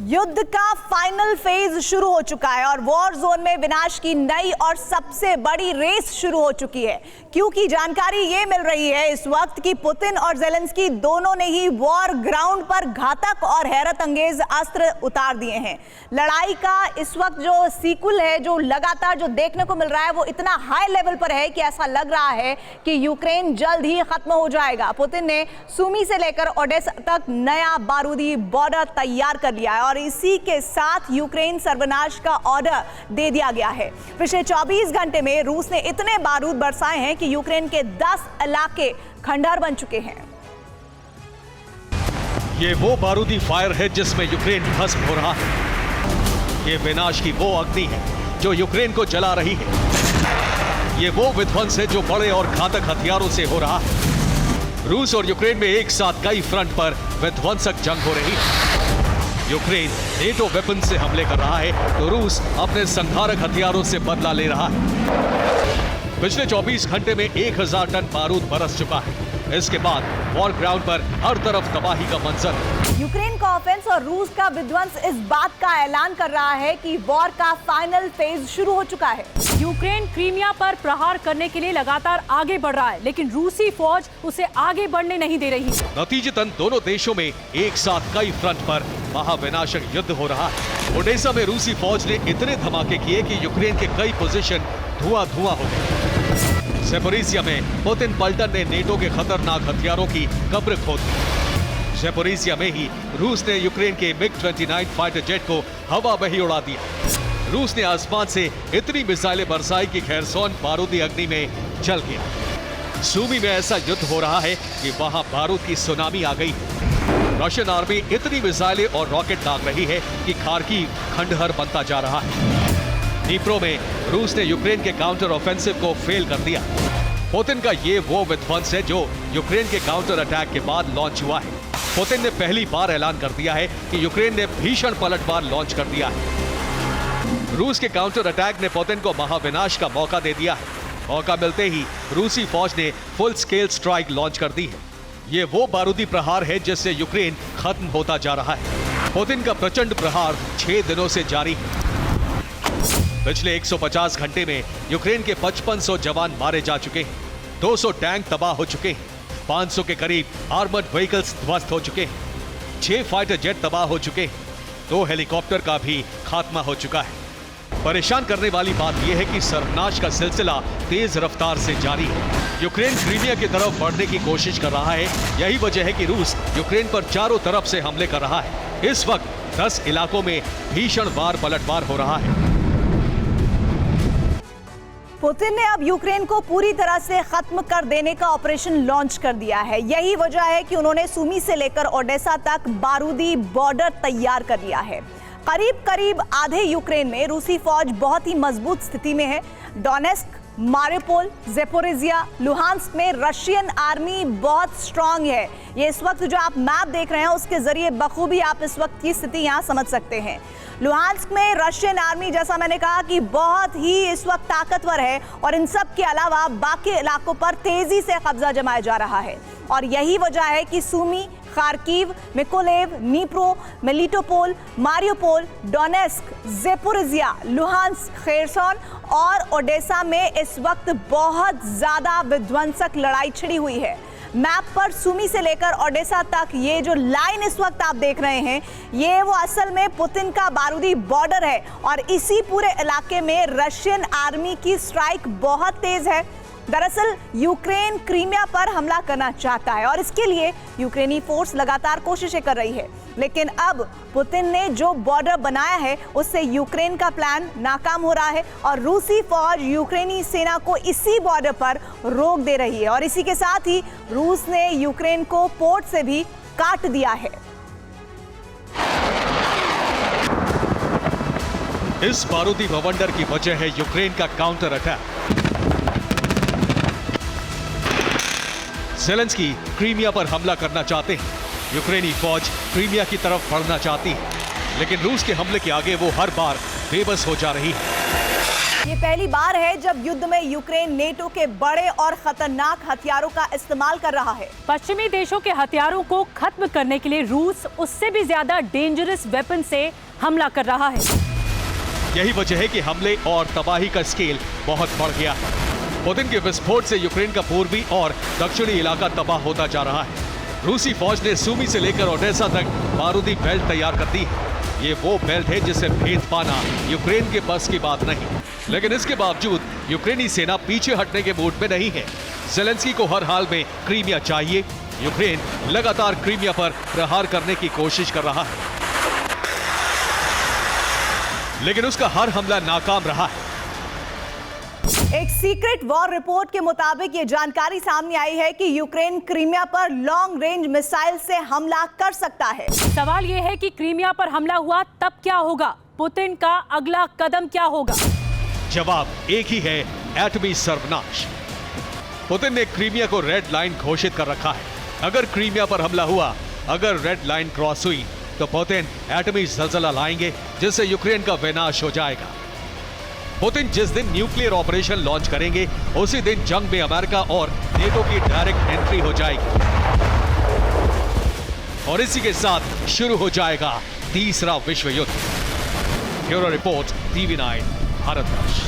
युद्ध का final phase शुरू हो चुका है और वॉर जोन में विनाश की नई और सबसे बड़ी रेस शुरू हो चुकी है, क्योंकि जानकारी ये मिल रही है इस वक्त कि पुतिन और ज़ेलेंस्की दोनों ने ही वॉर ग्राउंड पर घातक और हैरत अंगेज अस्त्र उतार दिए हैं। लड़ाई का इस वक्त जो सीक्वल है, जो लगातार जो देखने को मिल रहा है, वो इतना हाई लेवल पर है कि ऐसा लग रहा है कि यूक्रेन जल्द ही खत्म हो जाएगा। पुतिन ने सुमी से लेकर ओडेसा तक नया बारूदी बॉर्डर तैयार कर लिया है और इसी के साथ यूक्रेन सर्वनाश का ऑर्डर दे दिया गया है। पिछले 24 घंटे में रूस ने इतने बारूद बरसाए हैं कि यूक्रेन के 10 इलाके खंडहर बन चुके हैं। ये वो बारूदी फायर है जिसमें यूक्रेन भस्म हो रहा है। ये विनाश की वो अग्नि है जो यूक्रेन को जला रही है। ये वो विध्वंस है जो बड़े और घातक हथियारों से हो रहा है। रूस और यूक्रेन में एक साथ कई फ्रंट पर विध्वंसक जंग हो रही है। यूक्रेन नेटो वेपन से हमले कर रहा है तो रूस अपने संहारक हथियारों से बदला ले रहा है। पिछले 24 घंटे में 1000 टन बारूद बरस चुका है। इसके बाद वॉर ग्राउंड पर हर तरफ तबाही का मंजर है। यूक्रेन का ऑफेंस और रूस का विध्वंस इस बात का ऐलान कर रहा है कि वॉर का फाइनल फेज शुरू हो चुका है। यूक्रेन क्रीमिया पर प्रहार करने के लिए लगातार आगे बढ़ रहा है, लेकिन रूसी फौज उसे आगे बढ़ने नहीं दे रही। नतीजतन दोनों देशों में एक साथ कई फ्रंट पर महाविनाशक युद्ध हो रहा है। ओडेसा में रूसी फौज ने इतने धमाके किए कि यूक्रेन के कई पोजीशन धुआं-धुआं हो गए। ज़ेपोरिज़िया में पुतिन पलटन ने नेटो के खतरनाक हथियारों की कब्र खोद दी। ज़ेपोरिज़िया में ही रूस ने यूक्रेन के MiG-29 फाइटर जेट को हवा में ही उड़ा दिया। रूस ने आसमान से इतनी मिसाइलें बरसाई कि खेरसोन बारूदी अग्नि में जल गया। सूमी में ऐसा युद्ध हो रहा है कि वहां बारूद की सुनामी आ गई। रशियन आर्मी इतनी मिसाइलें और रॉकेट दाग रही है कि खार्किव खंडहर बनता जा रहा है। डीप्रो में रूस ने यूक्रेन के काउंटर ऑफेंसिव को फेल कर दिया। पुतिन का ये वो विध्वंस है जो यूक्रेन के काउंटर अटैक के बाद लॉन्च हुआ है। पुतिन ने पहली बार ऐलान कर दिया है कि यूक्रेन ने भीषण पलटवार लॉन्च कर दिया है। रूस के काउंटर अटैक ने पुतिन को महाविनाश का मौका दे दिया है। मौका मिलते ही रूसी फौज ने फुल स्केल स्ट्राइक लॉन्च कर दी है। ये वो बारूदी प्रहार है जिससे यूक्रेन खत्म होता जा रहा है। पुतिन का प्रचंड प्रहार 6 दिनों से जारी है। पिछले 150 घंटे में यूक्रेन के 5500 जवान मारे जा चुके हैं। 200 टैंक तबाह हो चुके हैं। 500 के करीब आर्मर्ड व्हीकल्स ध्वस्त हो चुके हैं। 6 फाइटर जेट तबाह हो चुके हैं। 2 हेलीकॉप्टर का भी खात्मा हो चुका है। परेशान करने वाली बात यह है कि सर्वनाश का सिलसिला तेज रफ्तार से जारी है। यूक्रेन क्रीमिया की तरफ बढ़ने की कोशिश कर रहा है। यही वजह है कि रूस यूक्रेन पर चारों तरफ से हमले कर रहा है। इस वक्त 10 इलाकों में भीषण वार पलटवार हो रहा है। पुतिन ने अब यूक्रेन को पूरी तरह से खत्म कर देने का ऑपरेशन लॉन्च कर दिया है। यही वजह है कि उन्होंने सुमी से लेकर ओडेसा तक बारूदी बॉर्डर तैयार कर लिया है। करीब करीब आधे यूक्रेन में रूसी फौज बहुत ही मजबूत स्थिति में है। डोनेस्क, मारियोपोल, ज़ेपोरिज़िया, लुहांस्क में रशियन आर्मी बहुत स्ट्रांग है। ये इस वक्त जो आप मैप देख रहे हैं उसके जरिए बखूबी आप इस वक्त की स्थिति यहाँ समझ सकते हैं। लुहांस्क में रशियन आर्मी, जैसा मैंने कहा, कि बहुत ही इस वक्त ताकतवर है और इन सब के अलावा बाकी इलाकों पर तेजी से कब्जा जमाया जा रहा है। और यही वजह है कि Sumy, Kharkiv, Mykolaiv, Dnipro, Melitopol, Mariupol, Donetsk, Zaporizhzhia, Luhansk, Kherson और ओडेसा में इस वक्त बहुत ज्यादा विध्वंसक लड़ाई छिड़ी हुई है। मैप पर सुमी से लेकर ओडेसा तक ये जो लाइन इस वक्त आप देख रहे हैं, ये वो असल में पुतिन का बारूदी बॉर्डर है और इसी पूरे इलाके में रशियन आर्मी की स्ट्राइक बहुत तेज है। दरअसल यूक्रेन क्रीमिया पर हमला करना चाहता है और इसके लिए यूक्रेनी फोर्स लगातार कोशिशें कर रही है, लेकिन अब पुतिन ने जो बॉर्डर बनाया है उससे यूक्रेन का प्लान नाकाम हो रहा है और रूसी फौज यूक्रेनी सेना को इसी बॉर्डर पर रोक दे रही है और इसी के साथ ही रूस ने यूक्रेन को पोर्ट से भी काट दिया है। इस बारूदी बवंडर की वजह है यूक्रेन का काउंटर अटैक। ज़ेलेंस्की क्रीमिया पर हमला करना चाहते हैं। यूक्रेनी फौज क्रीमिया की तरफ बढ़ना चाहती है, लेकिन रूस के हमले के आगे वो हर बार बेबस हो जा रही है। ये पहली बार है जब युद्ध में यूक्रेन नेटो के बड़े और खतरनाक हथियारों का इस्तेमाल कर रहा है। पश्चिमी देशों के हथियारों को खत्म करने के लिए रूस उससे भी ज्यादा डेंजरस वेपन से हमला कर रहा है। यही वजह है कि हमले और तबाही का स्केल बहुत बढ़ गया है। पुतिन के विस्फोट से यूक्रेन का पूर्वी और दक्षिणी इलाका तबाह होता जा रहा है। रूसी फौज ने सूमी से लेकर ओडेसा तक बारूदी बेल्ट तैयार कर दी है। ये वो बेल्ट है जिसे भेद पाना यूक्रेन के बस की बात नहीं, लेकिन इसके बावजूद यूक्रेनी सेना पीछे हटने के मूड में नहीं है। ज़ेलेंस्की को हर हाल में क्रीमिया चाहिए। यूक्रेन लगातार क्रीमिया पर प्रहार करने की कोशिश कर रहा है, लेकिन उसका हर हमला नाकाम रहा है। एक सीक्रेट वॉर रिपोर्ट के मुताबिक ये जानकारी सामने आई है कि यूक्रेन क्रीमिया पर लॉन्ग रेंज मिसाइल से हमला कर सकता है। सवाल ये है कि क्रीमिया पर हमला हुआ तब क्या होगा? पुतिन का अगला कदम क्या होगा? जवाब एक ही है, एटमी सर्वनाश। पुतिन ने क्रीमिया को रेड लाइन घोषित कर रखा है। अगर क्रीमिया पर हमला हुआ, अगर रेड लाइन क्रॉस हुई, तो पुतिन एटमी ज़लज़ला लाएंगे जिससे यूक्रेन का विनाश हो जाएगा। पुतिन जिस दिन न्यूक्लियर ऑपरेशन लॉन्च करेंगे, उसी दिन जंग में अमेरिका और नेटो की डायरेक्ट एंट्री हो जाएगी और इसी के साथ शुरू हो जाएगा तीसरा विश्व युद्ध। Bureau report, TV9 Bharatvarsh.